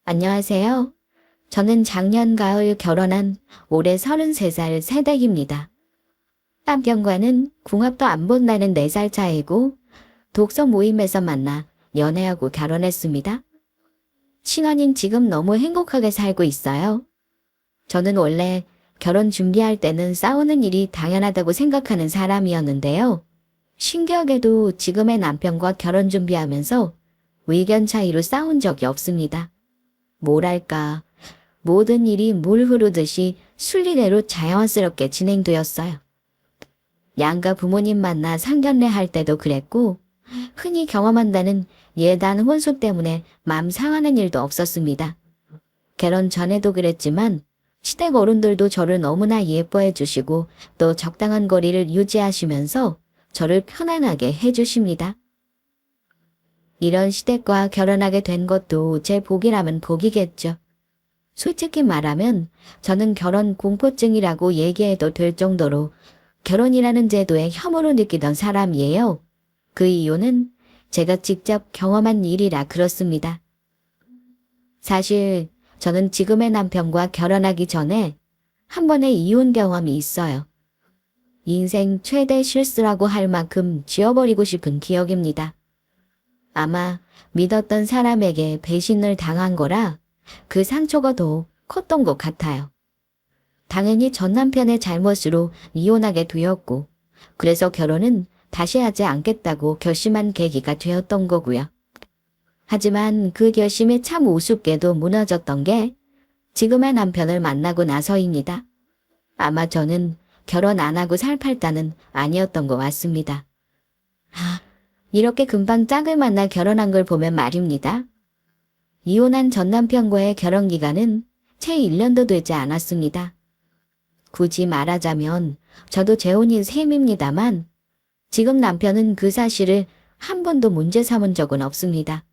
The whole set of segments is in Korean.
안녕하세요. 저는 작년 가을 결혼한 올해 33살 새댁입니다. 남편과는 궁합도 안 본다는 4살 차이고 독서 모임에서 만나 연애하고 결혼했습니다. 신혼인 지금 너무 행복하게 살고 있어요. 저는 원래 결혼 준비할 때는 싸우는 일이 당연하다고 생각하는 사람이었는데요. 신기하게도 지금의 남편과 결혼 준비하면서 의견 차이로 싸운 적이 없습니다. 뭐랄까, 모든 일이 물 흐르듯이 순리대로 자연스럽게 진행되었어요. 양가 부모님 만나 상견례 할 때도 그랬고, 흔히 경험한다는 예단 혼수 때문에 맘 상하는 일도 없었습니다. 결혼 전에도 그랬지만, 시댁 어른들도 저를 너무나 예뻐해 주시고, 또 적당한 거리를 유지하시면서 저를 편안하게 해주십니다. 이런 시댁과 결혼하게 된 것도 제 복이라면 복이겠죠. 솔직히 말하면 저는 결혼 공포증이라고 얘기해도 될 정도로 결혼이라는 제도에 혐오로 느끼던 사람이에요. 그 이유는 제가 직접 경험한 일이라 그렇습니다. 사실 저는 지금의 남편과 결혼하기 전에 한 번의 이혼 경험이 있어요. 인생 최대 실수라고 할 만큼 지워버리고 싶은 기억입니다. 아마 믿었던 사람에게 배신을 당한 거라 그 상처가 더 컸던 것 같아요. 당연히 전 남편의 잘못으로 이혼하게 되었고, 그래서 결혼은 다시 하지 않겠다고 결심한 계기가 되었던 거고요. 하지만 그 결심이 참 우습게도 무너졌던 게 지금의 남편을 만나고 나서입니다. 아마 저는 결혼 안 하고 살 팔자는 아니었던 것 같습니다. 이렇게 금방 짝을 만나 결혼한 걸 보면 말입니다. 이혼한 전 남편과의 결혼 기간은 채 1년도 되지 않았습니다. 굳이 말하자면 저도 재혼인 셈입니다만 지금 남편은 그 사실을 한 번도 문제 삼은 적은 없습니다.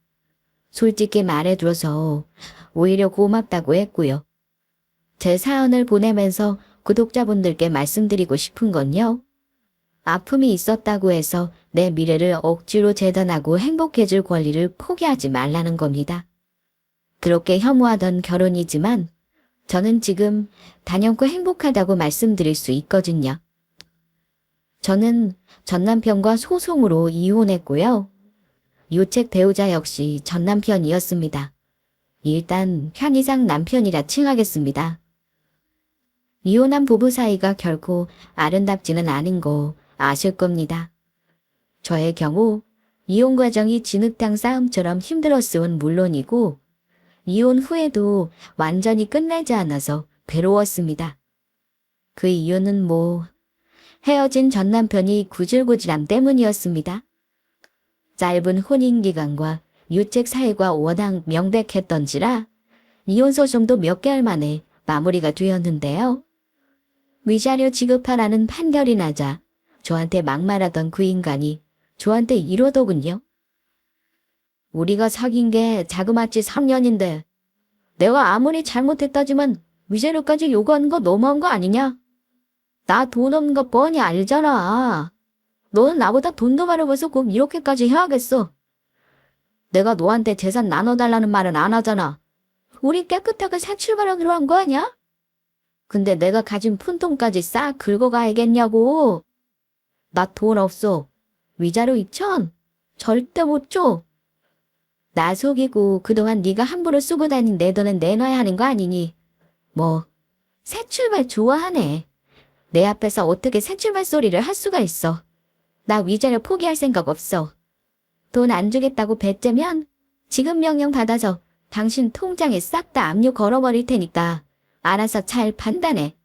솔직히 말해줘서 오히려 고맙다고 했고요. 제 사연을 보내면서 구독자분들께 말씀드리고 싶은 건요. 아픔이 있었다고 해서 내 미래를 억지로 재단하고 행복해질 권리를 포기하지 말라는 겁니다. 그렇게 혐오하던 결혼이지만 저는 지금 단연코 행복하다고 말씀드릴 수 있거든요. 저는 전 남편과 소송으로 이혼했고요. 유책 배우자 역시 전 남편이었습니다. 일단 편의상 남편이라 칭하겠습니다. 이혼한 부부 사이가 결코 아름답지는 않은 거 아실 겁니다. 저의 경우 이혼 과정이 진흙탕 싸움처럼 힘들었음은 물론이고 이혼 후에도 완전히 끝나지 않아서 괴로웠습니다. 그 이유는 헤어진 전 남편이 구질구질함 때문이었습니다. 짧은 혼인기간과 유책 사유가 워낙 명백했던지라 이혼소송도 몇 개월 만에 마무리가 되었는데요. 위자료 지급하라는 판결이 나자 저한테 막말하던 그 인간이 저한테 이러더군요. 우리가 사귄 게 자그마치 3년인데 내가 아무리 잘못했다지만 위자료까지 요구하는 거 너무한 거 아니냐? 나 돈 없는 거 뻔히 알잖아. 너는 나보다 돈도 많이 벌어서 꼭 이렇게까지 해야겠어. 내가 너한테 재산 나눠달라는 말은 안 하잖아. 우리 깨끗하게 새 출발하기로 한 거 아니야? 근데 내가 가진 푼돈까지 싹 긁어가야겠냐고. 나 돈 없어. 위자료 2천? 절대 못 줘. 나 속이고 그동안 네가 함부로 쓰고 다닌 내 돈은 내놔야 하는 거 아니니. 새 출발 좋아하네. 내 앞에서 어떻게 새 출발 소리를 할 수가 있어. 나 위자료 포기할 생각 없어. 돈 안 주겠다고 배째면 지금 명령 받아서 당신 통장에 싹 다 압류 걸어버릴 테니까 알아서 잘 판단해.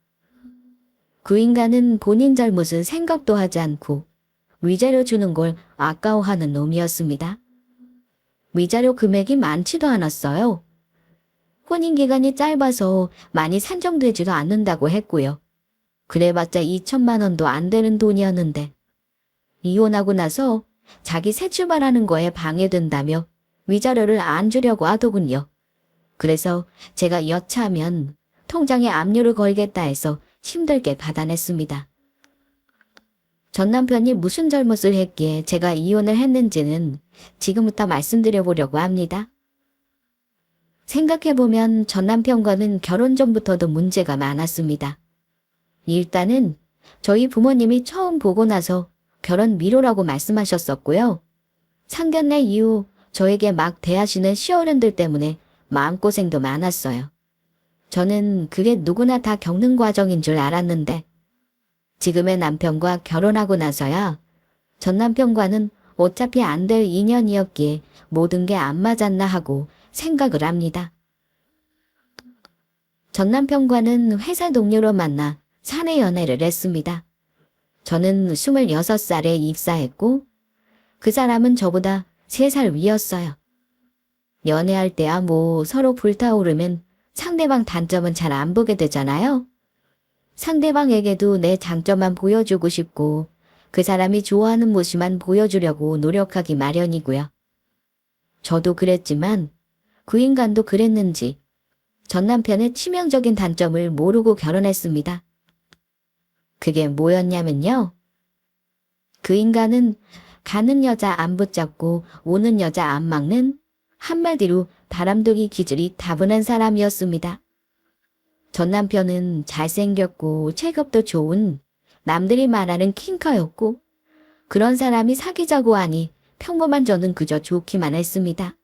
그 인간은 본인 잘못은 생각도 하지 않고 위자료 주는 걸 아까워하는 놈이었습니다. 위자료 금액이 많지도 않았어요. 혼인기간이 짧아서 많이 산정되지도 않는다고 했고요. 그래봤자 2천만 원도 안 되는 돈이었는데 이혼하고 나서 자기 새 출발하는 거에 방해된다며 위자료를 안 주려고 하더군요. 그래서 제가 여차하면 통장에 압류를 걸겠다 해서 힘들게 받아냈습니다. 전 남편이 무슨 잘못을 했기에 제가 이혼을 했는지는 지금부터 말씀드려보려고 합니다. 생각해보면 전 남편과는 결혼 전부터도 문제가 많았습니다. 일단은 저희 부모님이 처음 보고 나서 결혼 미루라고 말씀하셨었고요. 상견례 이후 저에게 막 대하시는 시어른들 때문에 마음고생도 많았어요. 저는 그게 누구나 다 겪는 과정인 줄 알았는데 지금의 남편과 결혼하고 나서야 전 남편과는 어차피 안 될 인연이었기에 모든 게 안 맞았나 하고 생각을 합니다. 전 남편과는 회사 동료로 만나 사내 연애를 했습니다. 저는 26살에 입사했고 그 사람은 저보다 3살 위였어요. 연애할 때야 뭐 서로 불타오르면 상대방 단점은 잘 안 보게 되잖아요. 상대방에게도 내 장점만 보여주고 싶고 그 사람이 좋아하는 모습만 보여주려고 노력하기 마련이고요. 저도 그랬지만 그 인간도 그랬는지 전 남편의 치명적인 단점을 모르고 결혼했습니다. 그게 뭐였냐면요. 그 인간은 가는 여자 안 붙잡고 오는 여자 안 막는 한마디로 바람둥이 기질이 다분한 사람이었습니다. 전 남편은 잘생겼고 체급도 좋은 남들이 말하는 킹커였고 그런 사람이 사귀자고 하니 평범한 저는 그저 좋기만 했습니다.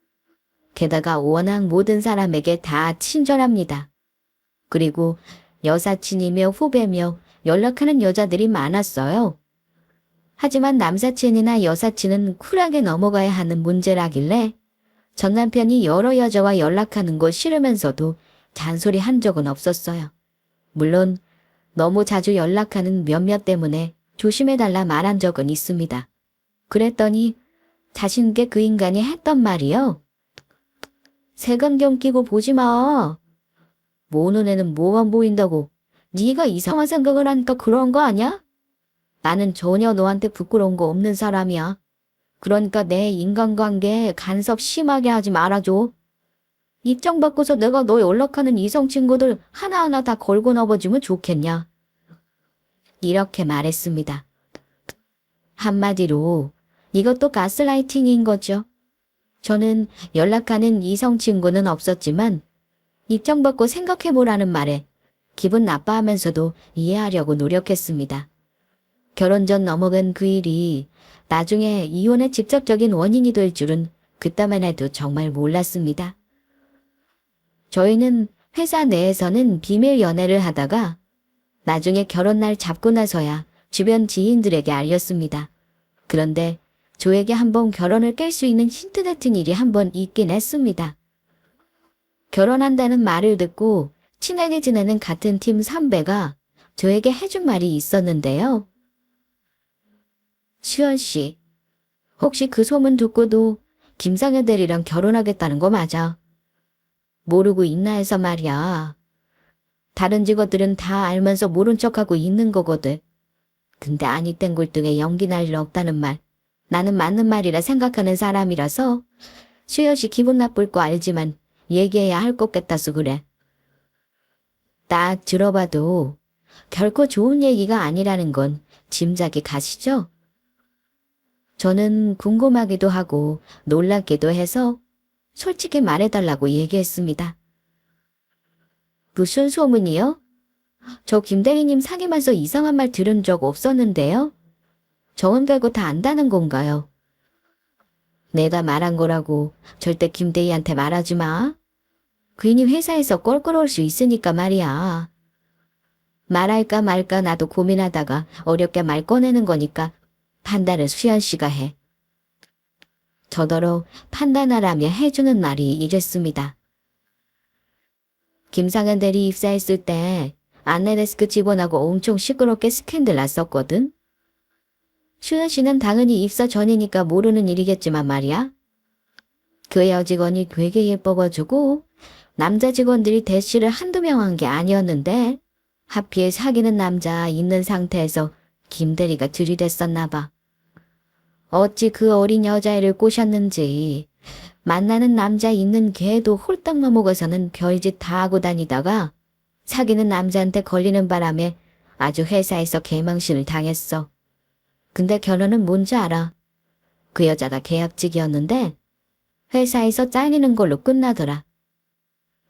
게다가 워낙 모든 사람에게 다 친절합니다. 그리고 여사친이며 후배며 연락하는 여자들이 많았어요. 하지만 남사친이나 여사친은 쿨하게 넘어가야 하는 문제라길래 전 남편이 여러 여자와 연락하는 거 싫으면서도 잔소리 한 적은 없었어요. 물론 너무 자주 연락하는 몇몇 때문에 조심해달라 말한 적은 있습니다. 그랬더니 자신께 그 인간이 했던 말이요. 색안경 끼고 보지 마. 모는 애는 뭐만 보인다고. 네가 이상한 생각을 하니까 그런 거 아니야? 나는 전혀 너한테 부끄러운 거 없는 사람이야. 그러니까 내 인간관계에 간섭 심하게 하지 말아줘. 입장 바꿔서 내가 너 연락하는 이성 친구들 하나하나 다 걸고 넘어주면 좋겠냐. 이렇게 말했습니다. 한마디로 이것도 가스라이팅인 거죠. 저는 연락하는 이성 친구는 없었지만 입장 바꿔 생각해보라는 말에 기분 나빠하면서도 이해하려고 노력했습니다. 결혼 전 넘어간 그 일이 나중에 이혼의 직접적인 원인이 될 줄은 그때만 해도 정말 몰랐습니다. 저희는 회사 내에서는 비밀 연애를 하다가 나중에 결혼날 잡고 나서야 주변 지인들에게 알렸습니다. 그런데 저에게 한번 결혼을 깰 수 있는 힌트 같은 일이 한번 있긴 했습니다. 결혼한다는 말을 듣고 친하게 지내는 같은 팀 선배가 저에게 해준 말이 있었는데요. 시연 씨, 혹시 그 소문 듣고도 김상현 대리랑 결혼하겠다는 거 맞아? 모르고 있나 해서 말이야. 다른 직원들은 다 알면서 모른 척하고 있는 거거든. 근데 아니 땡굴등에 연기 날 일 없다는 말. 나는 맞는 말이라 생각하는 사람이라서 시연 씨 기분 나쁠 거 알지만 얘기해야 할 것 같아서 그래. 딱 들어봐도 결코 좋은 얘기가 아니라는 건 짐작이 가시죠? 저는 궁금하기도 하고 놀랍기도 해서 솔직히 말해달라고 얘기했습니다. 무슨 소문이요? 저 김대리님 사귀면서 이상한 말 들은 적 없었는데요? 정은 결고 다 안다는 건가요? 내가 말한 거라고 절대 김대리한테 말하지 마. 괜히 회사에서 껄끄러울 수 있으니까 말이야. 말할까 말까 나도 고민하다가 어렵게 말 꺼내는 거니까 판단을 수연 씨가 해. 저더러 판단하라며 해주는 말이 이랬습니다. 김상현 대리 입사했을 때 안내데스크 직원하고 엄청 시끄럽게 스캔들 났었거든. 수연 씨는 당연히 입사 전이니까 모르는 일이겠지만 말이야. 그 여직원이 되게 예뻐가지고 남자 직원들이 대시를 한두 명 한 게 아니었는데 하필 사귀는 남자 있는 상태에서 김 대리가 들이댔었나 봐. 어찌 그 어린 여자애를 꼬셨는지 만나는 남자 있는 걔도 홀딱 넘어가서는 별짓 다 하고 다니다가 사귀는 남자한테 걸리는 바람에 아주 회사에서 개망신을 당했어. 근데 결론은 뭔지 알아? 그 여자가 계약직이었는데 회사에서 잘리는 걸로 끝나더라.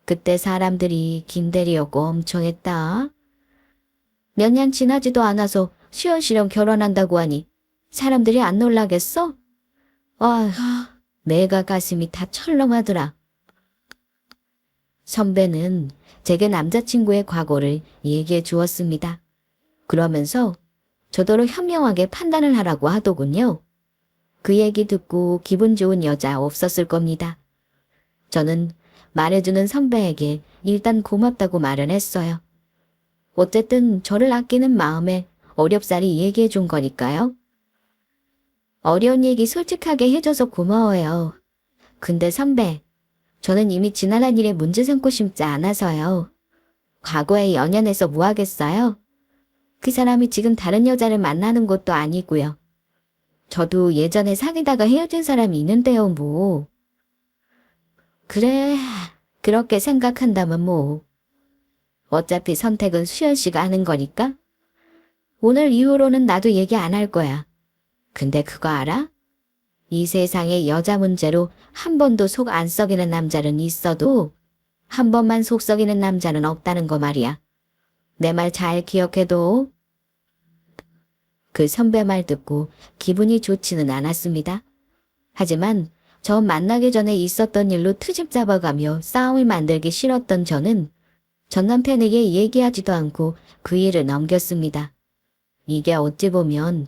그때 사람들이 김대리였고 엄청 했다. 몇 년 지나지도 않아서 시원시원 결혼한다고 하니 사람들이 안 놀라겠어? 아휴, 내가 가슴이 다 철렁하더라. 선배는 제게 남자친구의 과거를 얘기해 주었습니다. 그러면서 저더러 현명하게 판단을 하라고 하더군요. 그 얘기 듣고 기분 좋은 여자 없었을 겁니다. 저는 말해주는 선배에게 일단 고맙다고 말은 했어요. 어쨌든 저를 아끼는 마음에 어렵사리 얘기해 준 거니까요. 어려운 얘기 솔직하게 해줘서 고마워요. 근데 선배, 저는 이미 지나간 일에 문제 삼고 싶지 않아서요. 과거에 연연해서 뭐 하겠어요? 그 사람이 지금 다른 여자를 만나는 것도 아니고요. 저도 예전에 사귀다가 헤어진 사람이 있는데요, 뭐. 그래, 그렇게 생각한다면 뭐. 어차피 선택은 수연 씨가 하는 거니까. 오늘 이후로는 나도 얘기 안 할 거야. 근데 그거 알아? 이 세상에 여자 문제로 한 번도 속 안 썩이는 남자는 있어도 한 번만 속 썩이는 남자는 없다는 거 말이야. 내 말 잘 기억해둬. 그 선배 말 듣고 기분이 좋지는 않았습니다. 하지만 저 만나기 전에 있었던 일로 트집 잡아가며 싸움을 만들기 싫었던 저는 전 남편에게 얘기하지도 않고 그 일을 넘겼습니다. 이게 어찌 보면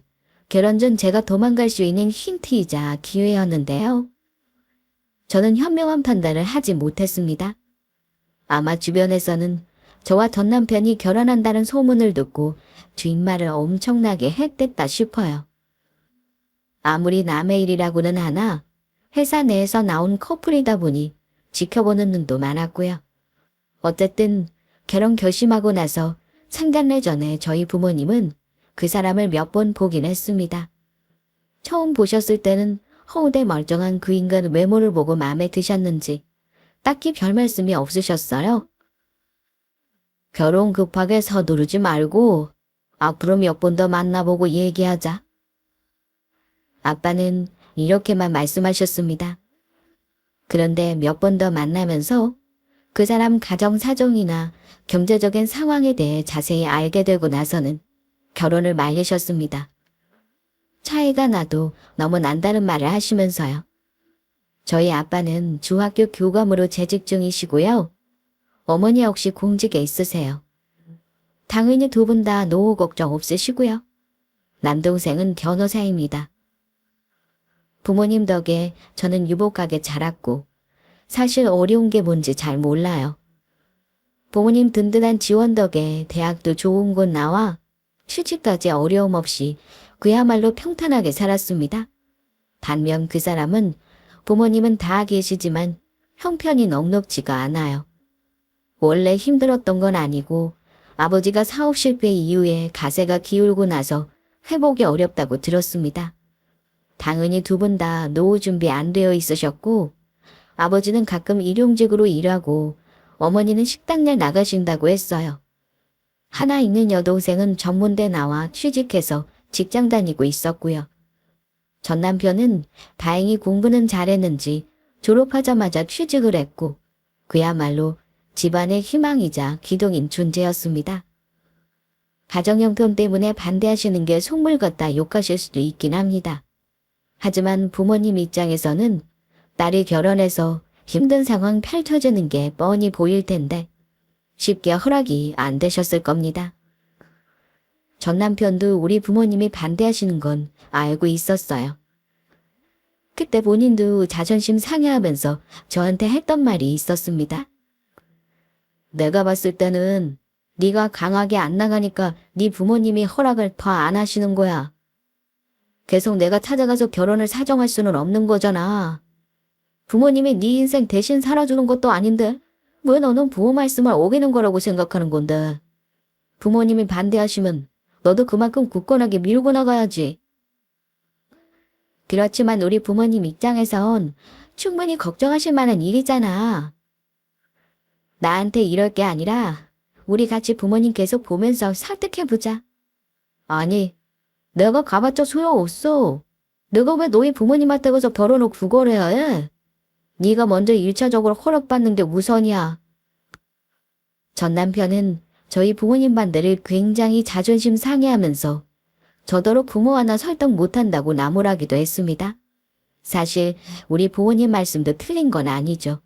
결혼 전 제가 도망갈 수 있는 힌트이자 기회였는데요. 저는 현명한 판단을 하지 못했습니다. 아마 주변에서는 저와 전 남편이 결혼한다는 소문을 듣고 뒷말을 엄청나게 했댔다 싶어요. 아무리 남의 일이라고는 하나 회사 내에서 나온 커플이다 보니 지켜보는 눈도 많았고요. 어쨌든 결혼 결심하고 나서 상견례 전에 저희 부모님은 그 사람을 몇 번 보긴 했습니다. 처음 보셨을 때는 허우대 멀쩡한 그 인간 외모를 보고 마음에 드셨는지 딱히 별 말씀이 없으셨어요. 결혼 급하게 서두르지 말고 앞으로 몇 번 더 만나보고 얘기하자. 아빠는 이렇게만 말씀하셨습니다. 그런데 몇 번 더 만나면서 그 사람 가정 사정이나 경제적인 상황에 대해 자세히 알게 되고 나서는 결혼을 말리셨습니다. 차이가 나도 너무 난다는 말을 하시면서요. 저희 아빠는 중학교 교감으로 재직 중이시고요. 어머니 역시 공직에 있으세요. 당연히 두 분 다 노후 걱정 없으시고요. 남동생은 변호사입니다. 부모님 덕에 저는 유복하게 자랐고 사실 어려운 게 뭔지 잘 몰라요. 부모님 든든한 지원 덕에 대학도 좋은 곳 나와 취직까지 어려움 없이 그야말로 평탄하게 살았습니다. 반면 그 사람은 부모님은 다 계시지만 형편이 넉넉지가 않아요. 원래 힘들었던 건 아니고 아버지가 사업 실패 이후에 가세가 기울고 나서 회복이 어렵다고 들었습니다. 당연히 두 분 다 노후 준비 안 되어 있으셨고 아버지는 가끔 일용직으로 일하고 어머니는 식당일 나가신다고 했어요. 하나 있는 여동생은 전문대 나와 취직해서 직장 다니고 있었고요. 전 남편은 다행히 공부는 잘했는지 졸업하자마자 취직을 했고 그야말로 집안의 희망이자 기둥인 존재였습니다. 가정 형편 때문에 반대하시는 게 속물 같다 욕하실 수도 있긴 합니다. 하지만 부모님 입장에서는 딸이 결혼해서 힘든 상황 펼쳐지는 게 뻔히 보일 텐데 쉽게 허락이 안 되셨을 겁니다. 전 남편도 우리 부모님이 반대하시는 건 알고 있었어요. 그때 본인도 자존심 상해하면서 저한테 했던 말이 있었습니다. 내가 봤을 때는 네가 강하게 안 나가니까 네 부모님이 허락을 더 안 하시는 거야. 계속 내가 찾아가서 결혼을 사정할 수는 없는 거잖아. 부모님이 네 인생 대신 살아주는 것도 아닌데 왜 너는 부모 말씀을 어기는 거라고 생각하는 건데. 부모님이 반대하시면 너도 그만큼 굳건하게 밀고 나가야지. 그렇지만 우리 부모님 입장에선 충분히 걱정하실 만한 일이잖아. 나한테 이럴 게 아니라 우리 같이 부모님 계속 보면서 설득해보자. 아니, 내가 가봤자 소용없어. 내가 왜 너희 부모님한테 가서 결혼을 구걸해야 해? 네가 먼저 1차적으로 허락받는 게 우선이야. 전 남편은 저희 부모님 반대를 굉장히 자존심 상해하면서 저더러 부모 하나 설득 못한다고 나무라기도 했습니다. 사실 우리 부모님 말씀도 틀린 건 아니죠.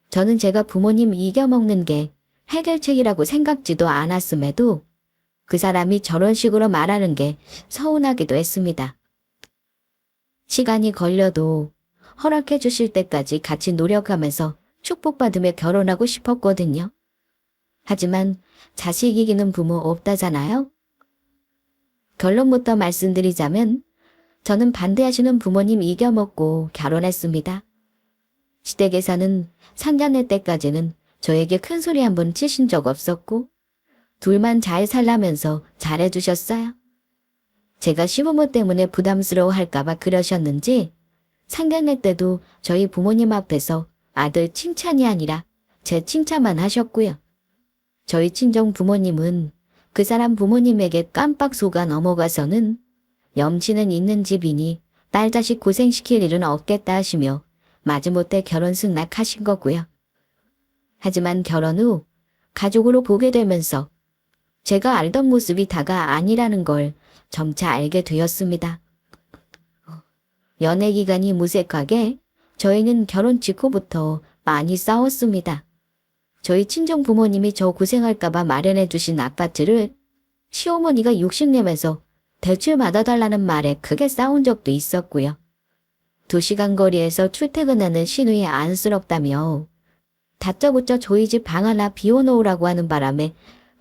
저는 제가 부모님 이겨먹는 게 해결책이라고 생각지도 않았음에도 그 사람이 저런 식으로 말하는 게 서운하기도 했습니다. 시간이 걸려도 허락해 주실 때까지 같이 노력하면서 축복받으며 결혼하고 싶었거든요. 하지만 자식 이기는 부모 없다잖아요. 결론부터 말씀드리자면 저는 반대하시는 부모님 이겨먹고 결혼했습니다. 시댁에서는 상견례 때까지는 저에게 큰 소리 한 번 치신 적 없었고 둘만 잘 살라면서 잘해주셨어요. 제가 시부모 때문에 부담스러워 할까봐 그러셨는지 상견례 때도 저희 부모님 앞에서 아들 칭찬이 아니라 제 칭찬만 하셨고요. 저희 친정 부모님은 그 사람 부모님에게 깜빡 속아 넘어가서는 염치는 있는 집이니 딸 자식 고생시킬 일은 없겠다 하시며 마지못해 결혼 승낙하신 거고요. 하지만 결혼 후 가족으로 보게 되면서 제가 알던 모습이 다가 아니라는 걸 점차 알게 되었습니다. 연애 기간이 무색하게 저희는 결혼 직후부터 많이 싸웠습니다. 저희 친정 부모님이 저 고생할까봐 마련해 주신 아파트를 시어머니가 욕심내면서 대출 받아달라는 말에 크게 싸운 적도 있었고요. 2시간 거리에서 출퇴근하는 시누이 안쓰럽다며 다짜고짜 저희 집 방 하나 비워놓으라고 하는 바람에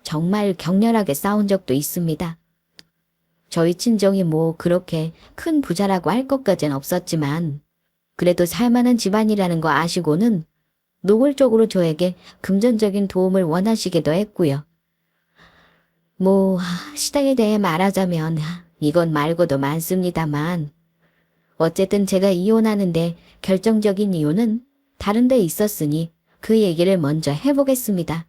정말 격렬하게 싸운 적도 있습니다. 저희 친정이 뭐 그렇게 큰 부자라고 할 것까진 없었지만 그래도 살만한 집안이라는 거 아시고는 노골적으로 저에게 금전적인 도움을 원하시기도 했고요. 시댁에 대해 말하자면 이건 말고도 많습니다만 어쨌든 제가 이혼하는데 결정적인 이유는 다른 데 있었으니 그 얘기를 먼저 해보겠습니다.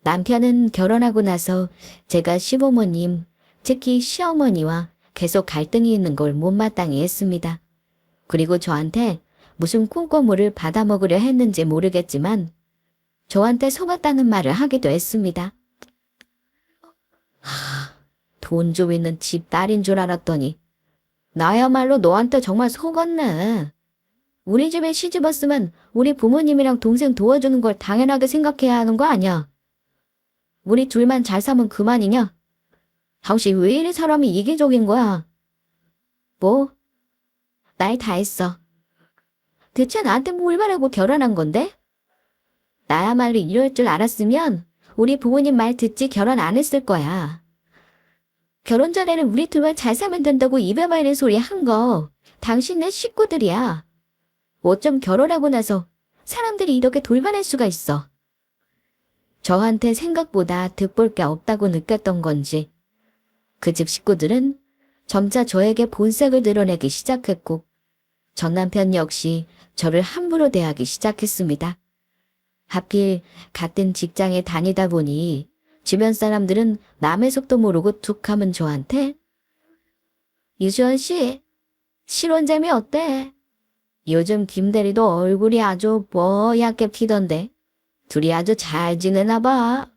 남편은 결혼하고 나서 제가 시부모님, 특히 시어머니와 계속 갈등이 있는 걸 못마땅히 했습니다. 그리고 저한테 무슨 꿍꿔물을 받아먹으려 했는지 모르겠지만 저한테 속았다는 말을 하기도 했습니다. 돈 좀 있는 집 딸인 줄 알았더니 나야말로 너한테 정말 속았네. 우리 집에 시집 왔으면 우리 부모님이랑 동생 도와주는 걸 당연하게 생각해야 하는 거 아니야. 우리 둘만 잘 사면 그만이냐? 당신 왜 이리 사람이 이기적인 거야? 날 다 했어. 대체 나한테 뭘 바라고 결혼한 건데? 나야말로 이럴 줄 알았으면 우리 부모님 말 듣지 결혼 안 했을 거야. 결혼 전에는 우리 둘만 잘 살면 된다고 입에 말린 소리 한 거 당신네 식구들이야. 어쩜 결혼하고 나서 사람들이 이렇게 돌변할 수가 있어. 저한테 생각보다 득볼 게 없다고 느꼈던 건지 그 집 식구들은 점차 저에게 본색을 드러내기 시작했고 전 남편 역시 저를 함부로 대하기 시작했습니다. 하필 같은 직장에 다니다 보니 주변 사람들은 남의 속도 모르고 툭 하면 저한테 유주원 씨, 실혼재미 어때? 요즘 김대리도 얼굴이 아주 뽀얗게 피던데 둘이 아주 잘 지내나 봐.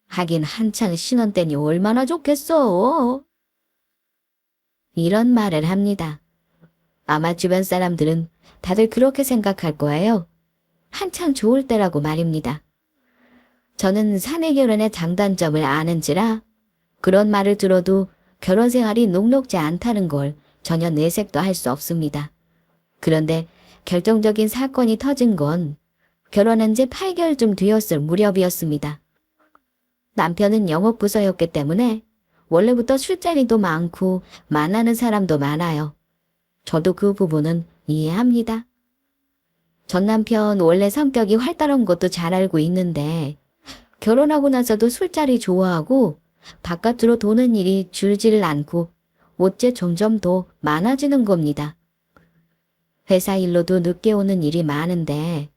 하긴 한창 신혼 때니 얼마나 좋겠어. 이런 말을 합니다. 아마 주변 사람들은 다들 그렇게 생각할 거예요. 한창 좋을 때라고 말입니다. 저는 사내 결혼의 장단점을 아는지라 그런 말을 들어도 결혼 생활이 녹록지 않다는 걸 전혀 내색도 할 수 없습니다. 그런데 결정적인 사건이 터진 건 결혼한 지 8개월쯤 되었을 무렵이었습니다. 남편은 영업부서였기 때문에 원래부터 술자리도 많고 만나는 사람도 많아요. 저도 그 부분은 이해합니다. 전 남편 원래 성격이 활달한 것도 잘 알고 있는데 결혼하고 나서도 술자리 좋아하고 바깥으로 도는 일이 줄지를 않고 어째 점점 더 많아지는 겁니다. 회사 일로도 늦게 오는 일이 많은데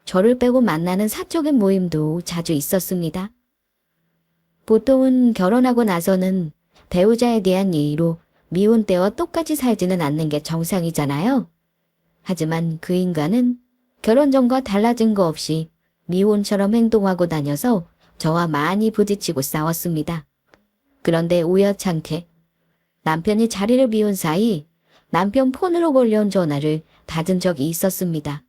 저를 빼고 만나는 사적인 모임도 자주 있었습니다. 보통은 결혼하고 나서는 배우자에 대한 예의로 미혼 때와 똑같이 살지는 않는 게 정상이잖아요. 하지만 그 인간은 결혼 전과 달라진 거 없이 미혼처럼 행동하고 다녀서 저와 많이 부딪히고 싸웠습니다. 그런데 우연찮게 남편이 자리를 비운 사이 남편 폰으로 걸려온 전화를 받은 적이 있었습니다.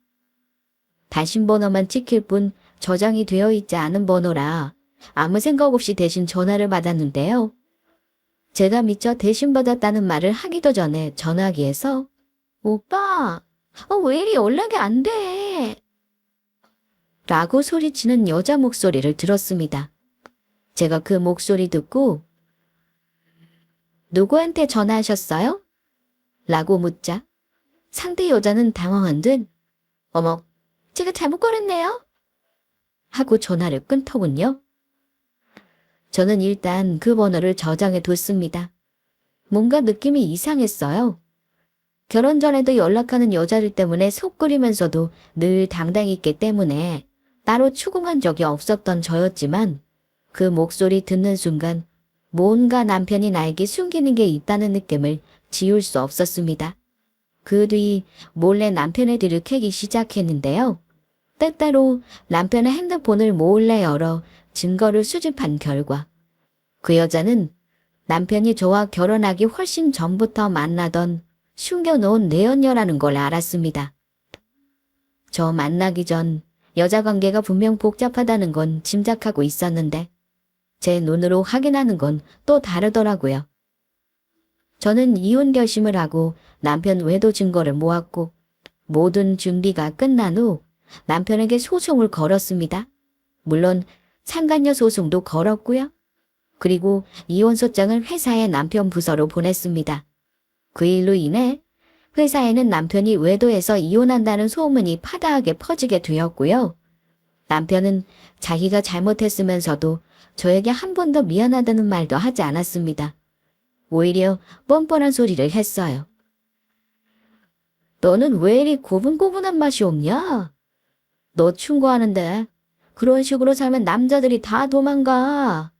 단신 번호만 찍힐 뿐 저장이 되어 있지 않은 번호라 아무 생각 없이 대신 전화를 받았는데요. 제가 미처 대신 받았다는 말을 하기도 전에 전화기에서 오빠, 왜 이리 연락이 안 돼? 라고 소리치는 여자 목소리를 들었습니다. 제가 그 목소리 듣고 누구한테 전화하셨어요? 라고 묻자 상대 여자는 당황한 듯 어머, 제가 잘못 걸었네요? 하고 전화를 끊더군요. 저는 일단 그 번호를 저장해 뒀습니다. 뭔가 느낌이 이상했어요. 결혼 전에도 연락하는 여자들 때문에 속 끓이면서도 늘 당당히 있기 때문에 따로 추궁한 적이 없었던 저였지만 그 목소리 듣는 순간 뭔가 남편이 나에게 숨기는 게 있다는 느낌을 지울 수 없었습니다. 그 뒤 몰래 남편의 뒤를 캐기 시작했는데요. 때때로 남편의 핸드폰을 몰래 열어 증거를 수집한 결과 그 여자는 남편이 저와 결혼하기 훨씬 전부터 만나던 숨겨놓은 내연녀라는 걸 알았습니다. 저 만나기 전 여자 관계가 분명 복잡하다는 건 짐작하고 있었는데 제 눈으로 확인하는 건 또 다르더라고요. 저는 이혼 결심을 하고 남편 외도 증거를 모았고 모든 준비가 끝난 후 남편에게 소송을 걸었습니다. 물론 상간녀 소송도 걸었고요. 그리고 이혼소장을 회사의 남편 부서로 보냈습니다. 그 일로 인해 회사에는 남편이 외도해서 이혼한다는 소문이 파다하게 퍼지게 되었고요. 남편은 자기가 잘못했으면서도 저에게 한 번 더 미안하다는 말도 하지 않았습니다. 오히려 뻔뻔한 소리를 했어요. 너는 왜 이리 고분고분한 맛이 없냐? 너 충고하는데 그런 식으로 살면 남자들이 다 도망가.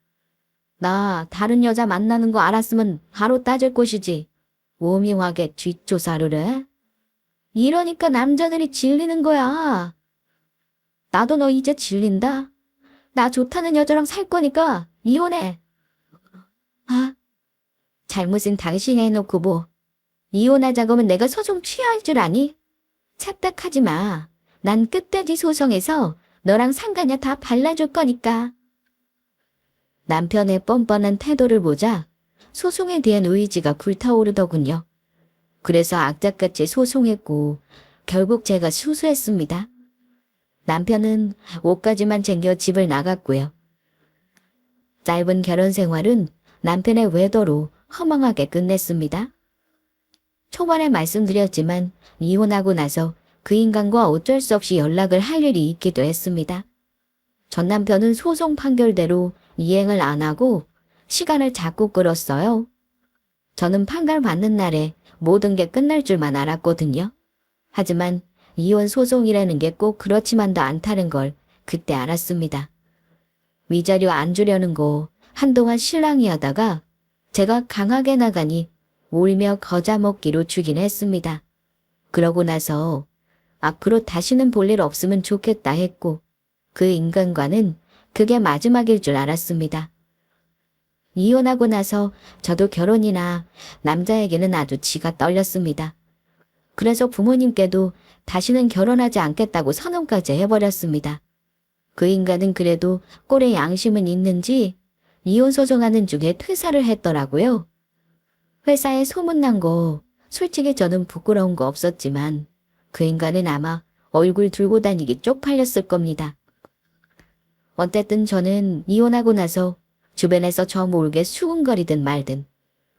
나 다른 여자 만나는 거 알았으면 바로 따질 것이지. 오명하게 뒷조사를 해? 이러니까 남자들이 질리는 거야. 나도 너 이제 질린다. 나 좋다는 여자랑 살 거니까 이혼해. 아, 잘못은 당신이 해놓고 뭐. 이혼하자고 하면 내가 소송 취할 줄 아니? 착각하지 마. 난 끝까지 소송해서 너랑 상간녀 다 발라줄 거니까. 남편의 뻔뻔한 태도를 보자 소송에 대한 의지가 불타오르더군요. 그래서 악착같이 소송했고 결국 제가 수수했습니다. 남편은 옷까지만 챙겨 집을 나갔고요. 짧은 결혼 생활은 남편의 외도로 허망하게 끝냈습니다. 초반에 말씀드렸지만 이혼하고 나서 그 인간과 어쩔 수 없이 연락을 할 일이 있기도 했습니다. 전 남편은 소송 판결대로 이행을 안 하고 시간을 자꾸 끌었어요. 저는 판결 받는 날에 모든 게 끝날 줄만 알았거든요. 하지만 이혼 소송이라는 게 꼭 그렇지만도 않다는 걸 그때 알았습니다. 위자료 안 주려는 거 한동안 실랑이 하다가 제가 강하게 나가니 울며 거자 먹기로 주긴 했습니다. 그러고 나서 앞으로 다시는 볼 일 없으면 좋겠다 했고 그 인간과는 그게 마지막일 줄 알았습니다. 이혼하고 나서 저도 결혼이나 남자에게는 아주 지가 떨렸습니다. 그래서 부모님께도 다시는 결혼하지 않겠다고 선언까지 해버렸습니다. 그 인간은 그래도 꼴의 양심은 있는지 이혼 소송하는 중에 퇴사를 했더라고요. 회사에 소문난 거 솔직히 저는 부끄러운 거 없었지만 그 인간은 아마 얼굴 들고 다니기 쪽팔렸을 겁니다. 어쨌든 저는 이혼하고 나서 주변에서 저 모르게 수군거리든 말든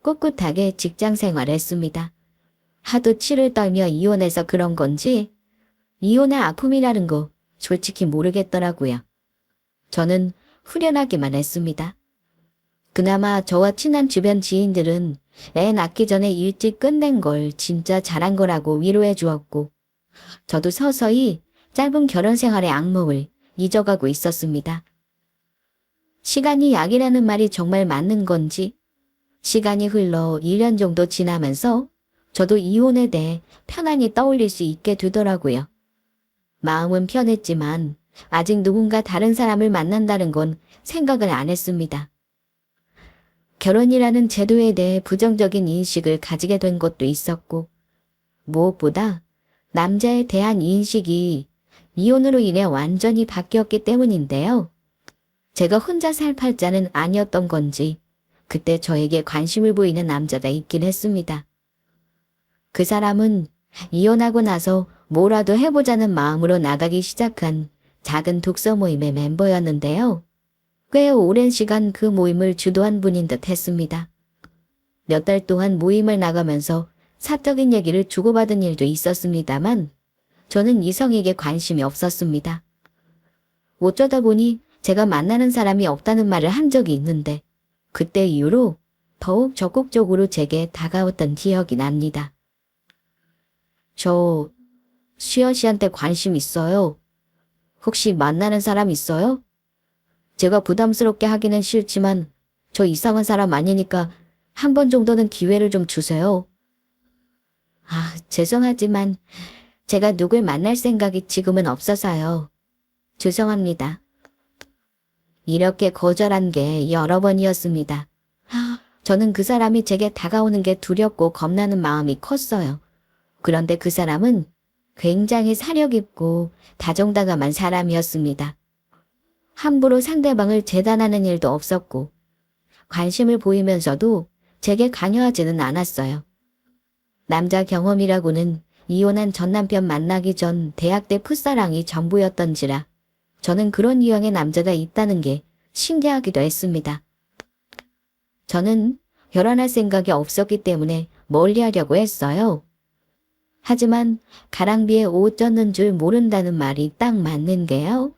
꿋꿋하게 직장 생활했습니다. 하도 치를 떨며 이혼해서 그런 건지 이혼의 아픔이라는 거 솔직히 모르겠더라고요. 저는 후련하기만 했습니다. 그나마 저와 친한 주변 지인들은 애 낳기 전에 일찍 끝낸 걸 진짜 잘한 거라고 위로해 주었고 저도 서서히 짧은 결혼 생활의 악몽을 잊어가고 있었습니다. 시간이 약이라는 말이 정말 맞는 건지 시간이 흘러 1년 정도 지나면서 저도 이혼에 대해 편안히 떠올릴 수 있게 되더라고요. 마음은 편했지만 아직 누군가 다른 사람을 만난다는 건 생각을 안 했습니다. 결혼이라는 제도에 대해 부정적인 인식을 가지게 된 것도 있었고, 무엇보다 남자에 대한 인식이 이혼으로 인해 완전히 바뀌었기 때문인데요. 제가 혼자 살 팔자는 아니었던 건지 그때 저에게 관심을 보이는 남자가 있긴 했습니다. 그 사람은 이혼하고 나서 뭐라도 해보자는 마음으로 나가기 시작한 작은 독서 모임의 멤버였는데요. 꽤 오랜 시간 그 모임을 주도한 분인 듯 했습니다. 몇 달 동안 모임을 나가면서 사적인 얘기를 주고받은 일도 있었습니다만 저는 이성에게 관심이 없었습니다. 어쩌다 보니 제가 만나는 사람이 없다는 말을 한 적이 있는데 그때 이후로 더욱 적극적으로 제게 다가왔던 기억이 납니다. 저 수연 씨한테 관심 있어요. 혹시 만나는 사람 있어요? 제가 부담스럽게 하기는 싫지만 저 이상한 사람 아니니까 한 번 정도는 기회를 좀 주세요. 아, 죄송하지만 제가 누굴 만날 생각이 지금은 없어서요. 죄송합니다. 이렇게 거절한 게 여러 번이었습니다. 저는 그 사람이 제게 다가오는 게 두렵고 겁나는 마음이 컸어요. 그런데 그 사람은 굉장히 사려 깊고 다정다감한 사람이었습니다. 함부로 상대방을 재단하는 일도 없었고 관심을 보이면서도 제게 강요하지는 않았어요. 남자 경험이라고는 이혼한 전 남편 만나기 전 대학 때 풋사랑이 전부였던지라 저는 그런 유형의 남자가 있다는 게 신기하기도 했습니다. 저는 결혼할 생각이 없었기 때문에 멀리하려고 했어요. 하지만 가랑비에 옷 젖는 줄 모른다는 말이 딱 맞는 게요.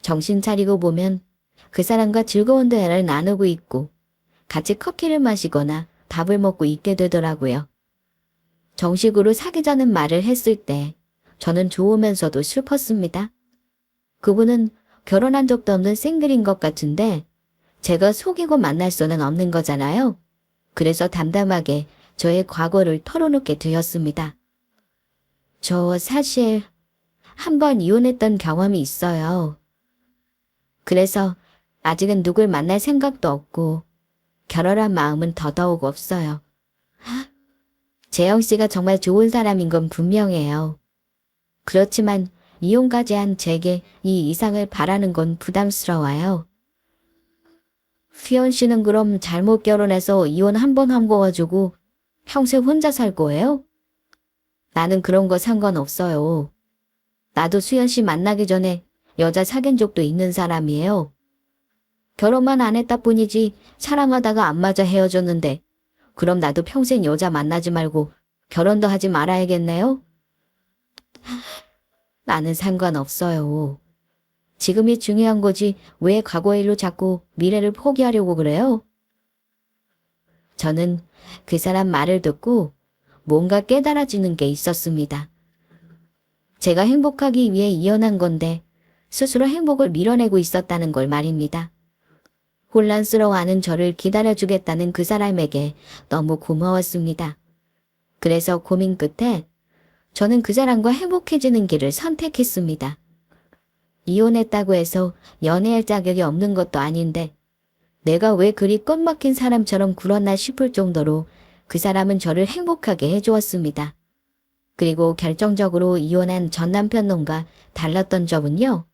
정신 차리고 보면 그 사람과 즐거운 대화를 나누고 있고 같이 커피를 마시거나 밥을 먹고 있게 되더라고요. 정식으로 사귀자는 말을 했을 때 저는 좋으면서도 슬펐습니다. 그분은 결혼한 적도 없는 싱글인 것 같은데 제가 속이고 만날 수는 없는 거잖아요. 그래서 담담하게 저의 과거를 털어놓게 되었습니다. 저 사실 한 번 이혼했던 경험이 있어요. 그래서 아직은 누굴 만날 생각도 없고 결혼한 마음은 더더욱 없어요. 재영 씨가 정말 좋은 사람인 건 분명해요. 그렇지만 이혼까지 한 제게 이 이상을 바라는 건 부담스러워요. 휘연 씨는 그럼 잘못 결혼해서 이혼 한 번 한 거 가지고 평생 혼자 살 거예요? 나는 그런 거 상관없어요. 나도 수연 씨 만나기 전에 여자 사귄 적도 있는 사람이에요. 결혼만 안 했다 뿐이지 사랑하다가 안 맞아 헤어졌는데 그럼 나도 평생 여자 만나지 말고 결혼도 하지 말아야겠네요? 나는 상관없어요. 지금이 중요한 거지 왜 과거의 일로 자꾸 미래를 포기하려고 그래요? 저는 그 사람 말을 듣고 뭔가 깨달아지는 게 있었습니다. 제가 행복하기 위해 이혼한 건데 스스로 행복을 밀어내고 있었다는 걸 말입니다. 혼란스러워하는 저를 기다려주겠다는 그 사람에게 너무 고마웠습니다. 그래서 고민 끝에 저는 그 사람과 행복해지는 길을 선택했습니다. 이혼했다고 해서 연애할 자격이 없는 것도 아닌데 내가 왜 그리 껌막힌 사람처럼 굴었나 싶을 정도로 그 사람은 저를 행복하게 해주었습니다. 그리고 결정적으로 이혼한 전 남편 놈과 달랐던 점은요.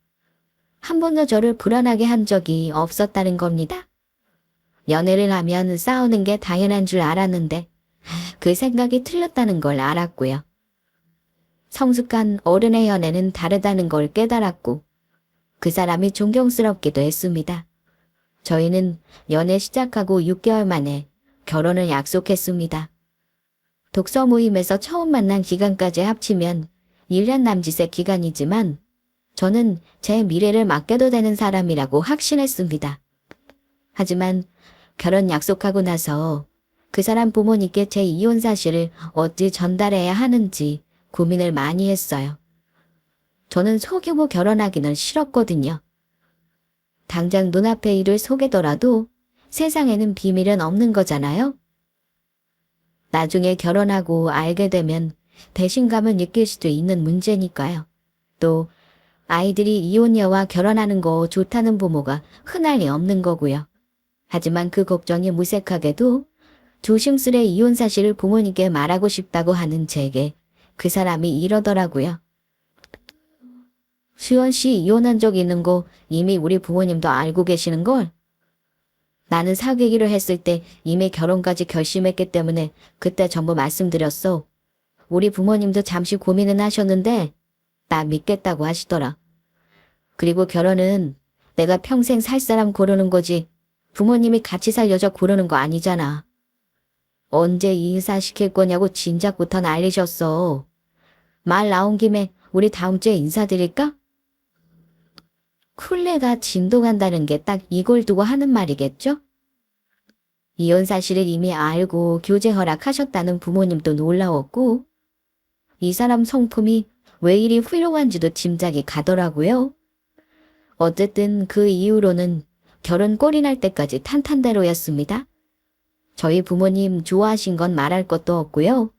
한 번도 저를 불안하게 한 적이 없었다는 겁니다. 연애를 하면 싸우는 게 당연한 줄 알았는데 그 생각이 틀렸다는 걸 알았고요. 성숙한 어른의 연애는 다르다는 걸 깨달았고 그 사람이 존경스럽기도 했습니다. 저희는 연애 시작하고 6개월 만에 결혼을 약속했습니다. 독서 모임에서 처음 만난 기간까지 합치면 1년 남짓의 기간이지만 저는 제 미래를 맡겨도 되는 사람이라고 확신했습니다. 하지만 결혼 약속하고 나서 그 사람 부모님께 제 이혼 사실을 어찌 전달해야 하는지 고민을 많이 했어요. 저는 속이고 결혼하기는 싫었거든요. 당장 눈앞의 일을 속이더라도 세상에는 비밀은 없는 거잖아요. 나중에 결혼하고 알게 되면 배신감을 느낄 수도 있는 문제니까요. 또 아이들이 이혼녀와 결혼하는 거 좋다는 부모가 흔할 리 없는 거고요. 하지만 그 걱정이 무색하게도 조심스레 이혼 사실을 부모님께 말하고 싶다고 하는 제게 그 사람이 이러더라고요. 수연 씨 이혼한 적 있는 거 이미 우리 부모님도 알고 계시는 걸? 나는 사귀기로 했을 때 이미 결혼까지 결심했기 때문에 그때 전부 말씀드렸어. 우리 부모님도 잠시 고민은 하셨는데 나 믿겠다고 하시더라. 그리고 결혼은 내가 평생 살 사람 고르는 거지 부모님이 같이 살 여자 고르는 거 아니잖아. 언제 인사시킬 거냐고 진작부터 난리셨어. 말 나온 김에 우리 다음 주에 인사드릴까? 쿨레가 진동한다는 게 딱 이걸 두고 하는 말이겠죠? 이혼 사실을 이미 알고 교제 허락하셨다는 부모님도 놀라웠고 이 사람 성품이 왜 이리 훌륭한지도 짐작이 가더라고요. 어쨌든 그 이후로는 결혼 꼴이 날 때까지 탄탄대로였습니다. 저희 부모님 좋아하신 건 말할 것도 없고요.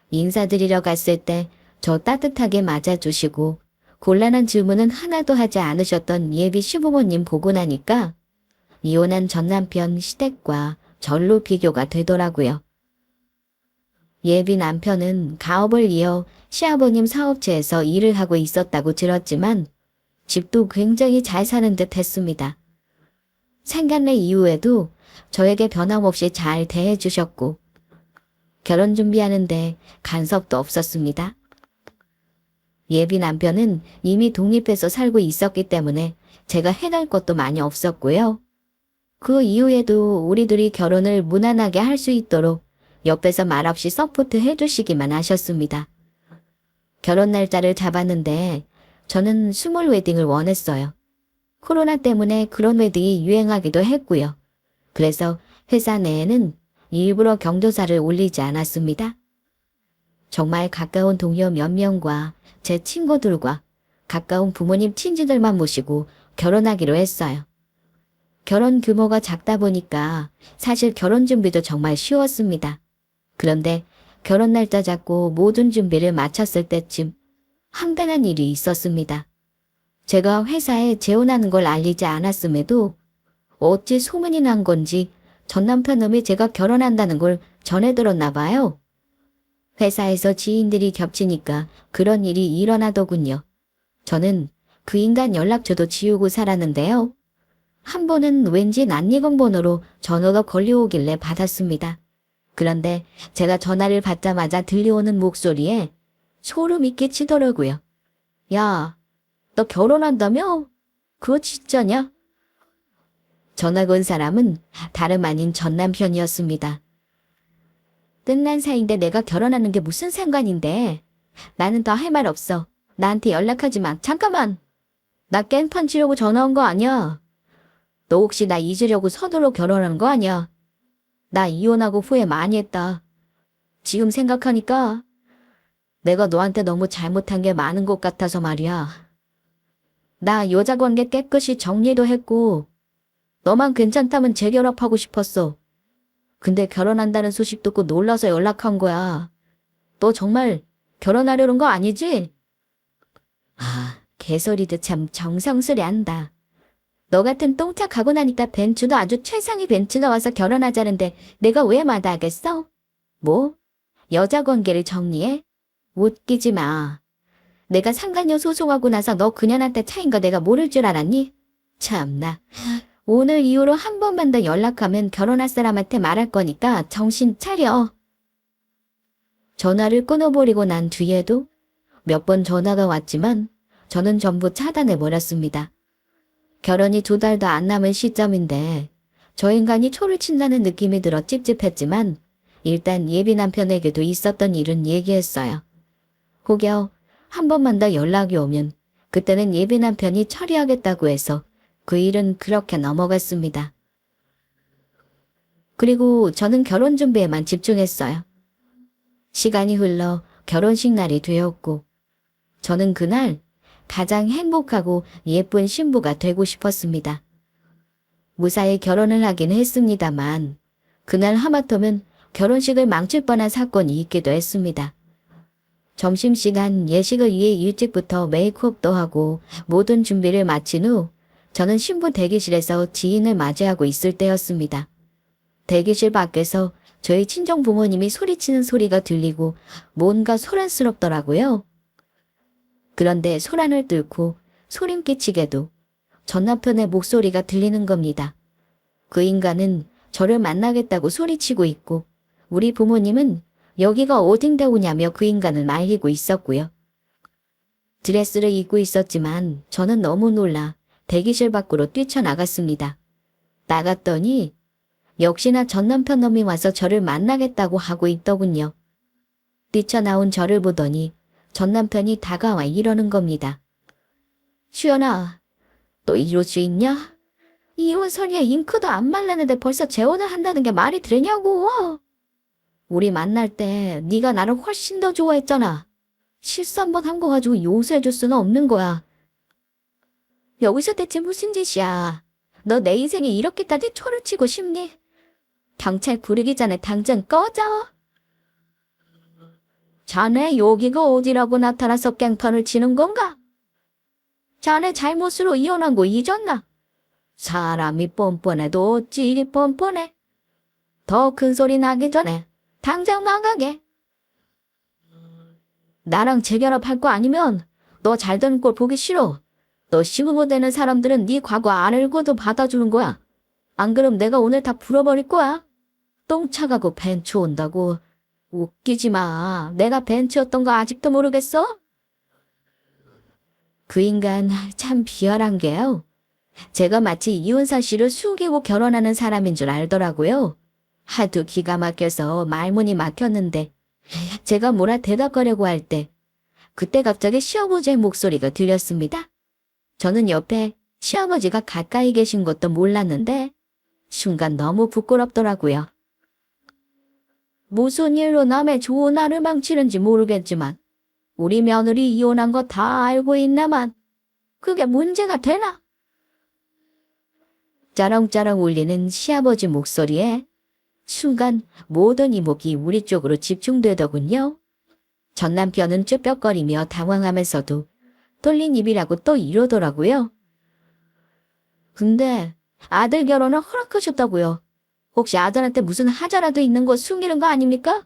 인사드리러 갔을 때 저 따뜻하게 맞아주시고 곤란한 질문은 하나도 하지 않으셨던 예비 시부모님 보고 나니까 이혼한 전 남편 시댁과 절로 비교가 되더라고요. 예비 남편은 가업을 이어 시아버님 사업체에서 일을 하고 있었다고 들었지만 집도 굉장히 잘 사는 듯 했습니다. 상간례 이후에도 저에게 변함없이 잘 대해주셨고 결혼 준비하는데 간섭도 없었습니다. 예비 남편은 이미 독립해서 살고 있었기 때문에 제가 해낼 것도 많이 없었고요. 그 이후에도 우리들이 결혼을 무난하게 할 수 있도록 옆에서 말없이 서포트 해주시기만 하셨습니다. 결혼 날짜를 잡았는데 저는 스몰 웨딩을 원했어요. 코로나 때문에 그런 웨딩이 유행하기도 했고요. 그래서 회사 내에는 일부러 경조사를 올리지 않았습니다. 정말 가까운 동료 몇 명과 제 친구들과 가까운 부모님 친지들만 모시고 결혼하기로 했어요. 결혼 규모가 작다 보니까 사실 결혼 준비도 정말 쉬웠습니다. 그런데 결혼 날짜 잡고 모든 준비를 마쳤을 때쯤 황당한 일이 있었습니다. 제가 회사에 재혼하는 걸 알리지 않았음에도 어찌 소문이 난 건지 전 남편놈이 제가 결혼한다는 걸 전해 들었나 봐요. 회사에서 지인들이 겹치니까 그런 일이 일어나더군요. 저는 그 인간 연락처도 지우고 살았는데요. 한 번은 왠지 낯익은 번호로 전화가 걸려오길래 받았습니다. 그런데 제가 전화를 받자마자 들려오는 목소리에 소름이 끼치더라고요. 야, 너 결혼한다며? 그거 진짜냐? 전화 건 사람은 다름 아닌 전 남편이었습니다. 끝난 사이인데 내가 결혼하는 게 무슨 상관인데. 나는 더 할 말 없어. 나한테 연락하지 마. 잠깐만. 나 깽판 치려고 전화 온 거 아니야. 너 혹시 나 잊으려고 서둘러 결혼한 거 아니야. 나 이혼하고 후회 많이 했다. 지금 생각하니까 내가 너한테 너무 잘못한 게 많은 것 같아서 말이야. 나 여자 관계 깨끗이 정리도 했고 너만 괜찮다면 재결합하고 싶었어. 근데 결혼한다는 소식 듣고 놀라서 연락한 거야. 너 정말 결혼하려는 거 아니지? 아, 개소리도 참 정성스레 한다. 너 같은 똥차 가고 나니까 벤츠도 아주 최상위 벤츠가 와서 결혼하자는데 내가 왜 마다하겠어? 뭐? 여자 관계를 정리해? 웃기지 마. 내가 상간녀 소송하고 나서 너 그년한테 차인 거 내가 모를 줄 알았니? 참나. 오늘 이후로 한 번만 더 연락하면 결혼할 사람한테 말할 거니까 정신 차려. 전화를 끊어버리고 난 뒤에도 몇 번 전화가 왔지만 저는 전부 차단해버렸습니다. 결혼이 2달도 안 남은 시점인데 저 인간이 초를 친다는 느낌이 들어 찝찝했지만 일단 예비 남편에게도 있었던 일은 얘기했어요. 혹여 한 번만 더 연락이 오면 그때는 예비 남편이 처리하겠다고 해서 그 일은 그렇게 넘어갔습니다. 그리고 저는 결혼 준비에만 집중했어요. 시간이 흘러 결혼식 날이 되었고 저는 그날 가장 행복하고 예쁜 신부가 되고 싶었습니다. 무사히 결혼을 하긴 했습니다만 그날 하마터면 결혼식을 망칠 뻔한 사건이 있기도 했습니다. 점심시간 예식을 위해 일찍부터 메이크업도 하고 모든 준비를 마친 후 저는 신부 대기실에서 지인을 맞이하고 있을 때였습니다. 대기실 밖에서 저희 친정 부모님이 소리치는 소리가 들리고 뭔가 소란스럽더라고요. 그런데 소란을 뚫고 소름 끼치게도 전 남편의 목소리가 들리는 겁니다. 그 인간은 저를 만나겠다고 소리치고 있고 우리 부모님은 여기가 어딘데 오냐며 그 인간을 말리고 있었고요. 드레스를 입고 있었지만 저는 너무 놀라 대기실 밖으로 뛰쳐나갔습니다. 나갔더니 역시나 전 남편 놈이 와서 저를 만나겠다고 하고 있더군요. 뛰쳐나온 저를 보더니 전 남편이 다가와 이러는 겁니다. 수연아, 너 이럴 수 있냐? 이혼 소리에 잉크도 안 말랐는데 벌써 재혼을 한다는 게 말이 되냐고. 우리 만날 때 네가 나를 훨씬 더 좋아했잖아. 실수 한 번 한 거 가지고 용서해줄 수는 없는 거야. 여기서 대체 무슨 짓이야? 너 내 인생에 이렇게까지 초를 치고 싶니? 경찰 부르기 전에 당장 꺼져. 자네 여기가 어디라고 나타나서 깽판을 치는 건가? 자네 잘못으로 이혼한 거 잊었나? 사람이 뻔뻔해도 어찌 이리 뻔뻔해. 더 큰 소리 나기 전에 당장 나가게. 나랑 재결합할 거 아니면 너 잘 되는 꼴 보기 싫어. 너 시부모 되는 사람들은 네 과거 안 알고도 받아주는 거야. 안 그럼 내가 오늘 다 풀어버릴 거야. 똥 차가고 벤츠 온다고. 웃기지 마. 내가 벤츠였던 거 아직도 모르겠어? 그 인간 참 비열한 게요. 제가 마치 이혼 사실을 숨기고 결혼하는 사람인 줄 알더라고요. 하도 기가 막혀서 말문이 막혔는데 제가 뭐라 대답하려고 할 때 그때 갑자기 시어머니의 목소리가 들렸습니다. 저는 옆에 시어머니가 가까이 계신 것도 몰랐는데 순간 너무 부끄럽더라고요. 무슨 일로 남의 좋은 날을 망치는지 모르겠지만 우리 며느리 이혼한 거 다 알고 있나만 그게 문제가 되나? 짜렁짜렁 울리는 시아버지 목소리에 순간 모든 이목이 우리 쪽으로 집중되더군요. 전 남편은 쭈뼛거리며 당황하면서도 떨린 입이라고 또 이러더라고요. 근데 아들 결혼을 허락하셨다고요. 혹시 아들한테 무슨 하자라도 있는 거 숨기는 거 아닙니까?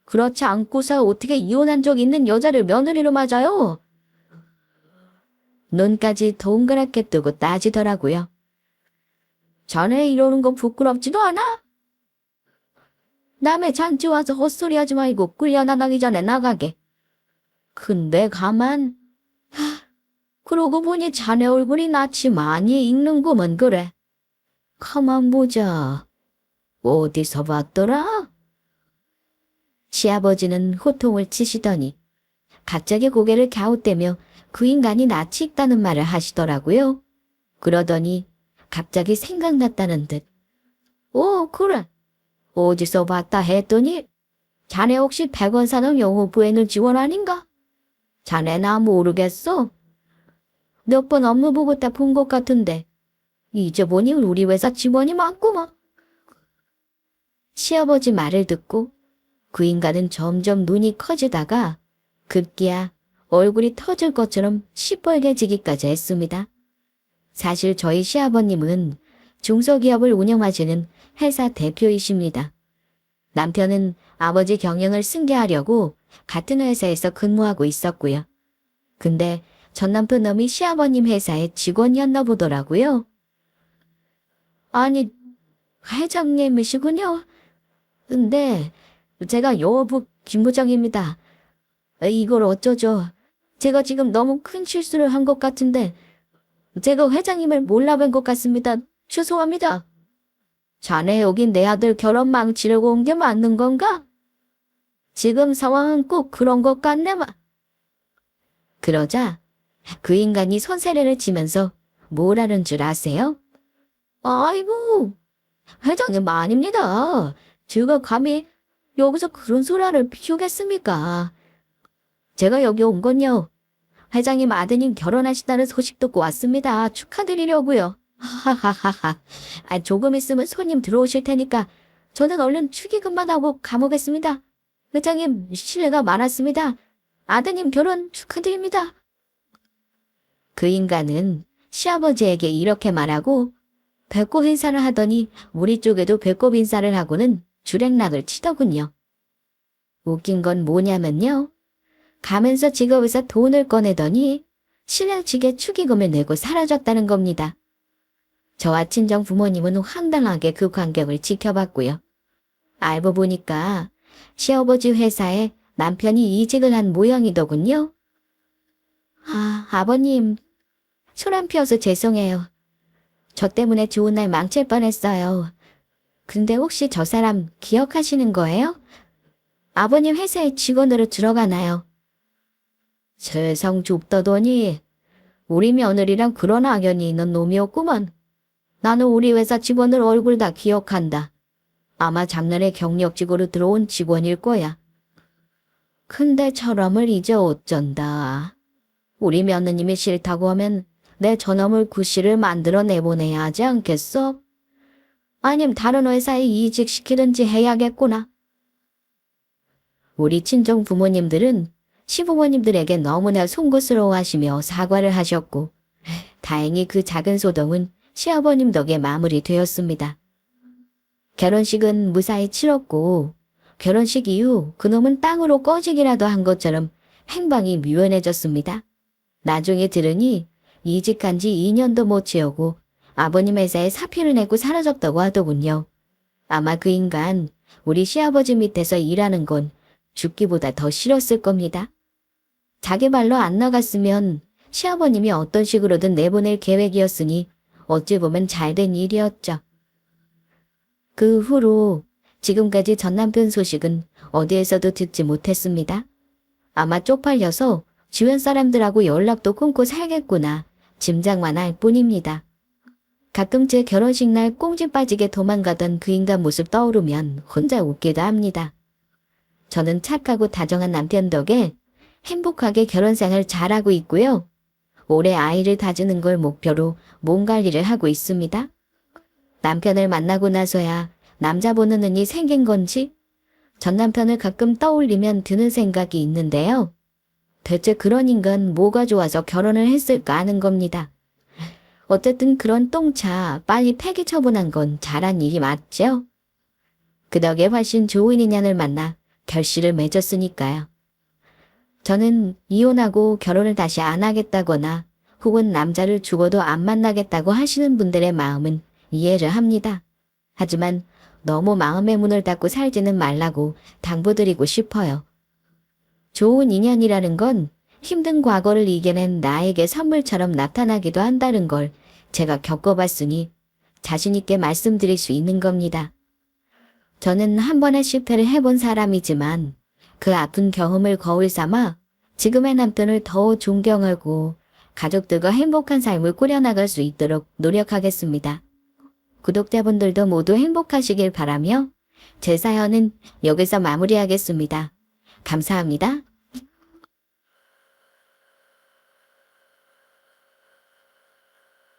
그렇지 않고서 어떻게 이혼한 적 있는 여자를 며느리로 맞아요? 눈까지 동그랗게 뜨고 따지더라고요. 자네 이러는 거 부끄럽지도 않아? 남의 잔치 와서 헛소리하지 말고 끌려나가기 전에 나가게. 근데 가만. 그러고 보니 자네 얼굴이 낯이 많이 익는구먼 그래. 가만 보자. 어디서 봤더라? 시아버지는 호통을 치시더니 갑자기 고개를 갸웃대며 그 인간이 낯이 익다는 말을 하시더라고요. 그러더니 갑자기 생각났다는 듯. 그래. 어디서 봤다 했더니 자네 혹시 백원산업 영어부에는 지원 아닌가? 자네 나 모르겠어. 몇 번 업무 보고 때 본 것 같은데 이제 보니 우리 회사 직원이 맞구먼. 시아버지 말을 듣고 그 인간은 점점 눈이 커지다가 급기야 얼굴이 터질 것처럼 시뻘개지기까지 했습니다. 사실 저희 시아버님은 중소기업을 운영하시는 회사 대표이십니다. 남편은 아버지 경영을 승계하려고 같은 회사에서 근무하고 있었고요. 근데 전 남편 놈이 시아버님 회사의 직원이었나 보더라고요. 아니, 회장님이시군요. 근데 제가 여부 김 부장입니다. 이걸 어쩌죠? 제가 지금 너무 큰 실수를 한 것 같은데 제가 회장님을 몰라뵌 것 같습니다. 죄송합니다. 자네 여긴 내 아들 결혼 망치려고 온 게 맞는 건가? 지금 상황은 꼭 그런 것 같네만. 그러자 그 인간이 손세례를 치면서 뭐라는 줄 아세요? 아이고, 회장님 아닙니다. 제가 감히 여기서 그런 소라를 피우겠습니까? 제가 여기 온 건요. 회장님 아드님 결혼하신다는 소식 듣고 왔습니다. 축하드리려고요. 하하하하. 조금 있으면 손님 들어오실 테니까 저는 얼른 축의금만 하고 가보겠습니다. 회장님 실례가 많았습니다. 아드님 결혼 축하드립니다. 그 인간은 시아버지에게 이렇게 말하고 배꼽 인사를 하더니 우리 쪽에도 배꼽 인사를 하고는 주랭락을 치더군요. 웃긴 건 뭐냐면요. 가면서 지갑에서 돈을 꺼내더니 신랑 측에 축의금을 내고 사라졌다는 겁니다. 저와 친정 부모님은 황당하게 그 광경을 지켜봤고요. 알고 보니까 시아버지 회사에 남편이 이직을 한 모양이더군요. 아버님, 술 안 피워서 죄송해요. 저 때문에 좋은 날 망칠 뻔했어요. 근데 혹시 저 사람 기억하시는 거예요? 아버님 회사에 직원으로 들어가나요? 세상 좁다더니 우리 며느리랑 그런 악연이 있는 놈이었구먼. 나는 우리 회사 직원들 얼굴 다 기억한다. 아마 작년에 경력직으로 들어온 직원일 거야. 근데 저놈을 이제 어쩐다. 우리 며느님이 싫다고 하면 내 저놈을 구실을 만들어 내보내야 하지 않겠어? 아님 다른 회사에 이직시키든지 해야겠구나. 우리 친정 부모님들은 시부모님들에게 너무나 송구스러워하시며 사과를 하셨고 다행히 그 작은 소동은 시아버님 덕에 마무리되었습니다. 결혼식은 무사히 치렀고 결혼식 이후 그놈은 땅으로 꺼지기라도 한 것처럼 행방이 묘연해졌습니다. 나중에 들으니 이직한 지 2년도 못 채우고 아버님 회사에 사표를 내고 사라졌다고 하더군요. 아마 그 인간 우리 시아버지 밑에서 일하는 건 죽기보다 더 싫었을 겁니다. 자기 발로 안 나갔으면 시아버님이 어떤 식으로든 내보낼 계획이었으니 어찌 보면 잘된 일이었죠. 그 후로 지금까지 전 남편 소식은 어디에서도 듣지 못했습니다. 아마 쪽팔려서 주변 사람들하고 연락도 끊고 살겠구나 짐작만 할 뿐입니다. 가끔 제 결혼식 날 꽁지 빠지게 도망가던 그 인간 모습 떠오르면 혼자 웃기도 합니다. 저는 착하고 다정한 남편 덕에 행복하게 결혼생활 잘하고 있고요. 올해 아이를 다주는 걸 목표로 몸 관리를 하고 있습니다. 남편을 만나고 나서야 남자 보는 눈이 생긴 건지 전 남편을 가끔 떠올리면 드는 생각이 있는데요. 대체 그런 인간 뭐가 좋아서 결혼을 했을까 하는 겁니다. 어쨌든 그런 똥차 빨리 폐기 처분한 건 잘한 일이 맞죠? 그 덕에 훨씬 좋은 인연을 만나 결실을 맺었으니까요. 저는 이혼하고 결혼을 다시 안 하겠다거나 혹은 남자를 죽어도 안 만나겠다고 하시는 분들의 마음은 이해를 합니다. 하지만 너무 마음의 문을 닫고 살지는 말라고 당부드리고 싶어요. 좋은 인연이라는 건 힘든 과거를 이겨낸 나에게 선물처럼 나타나기도 한다는 걸 제가 겪어봤으니 자신 있게 말씀드릴 수 있는 겁니다. 저는 한 번의 실패를 해본 사람이지만 그 아픈 경험을 거울 삼아 지금의 남편을 더 존경하고 가족들과 행복한 삶을 꾸려나갈 수 있도록 노력하겠습니다. 구독자분들도 모두 행복하시길 바라며 제 사연은 여기서 마무리하겠습니다. 감사합니다.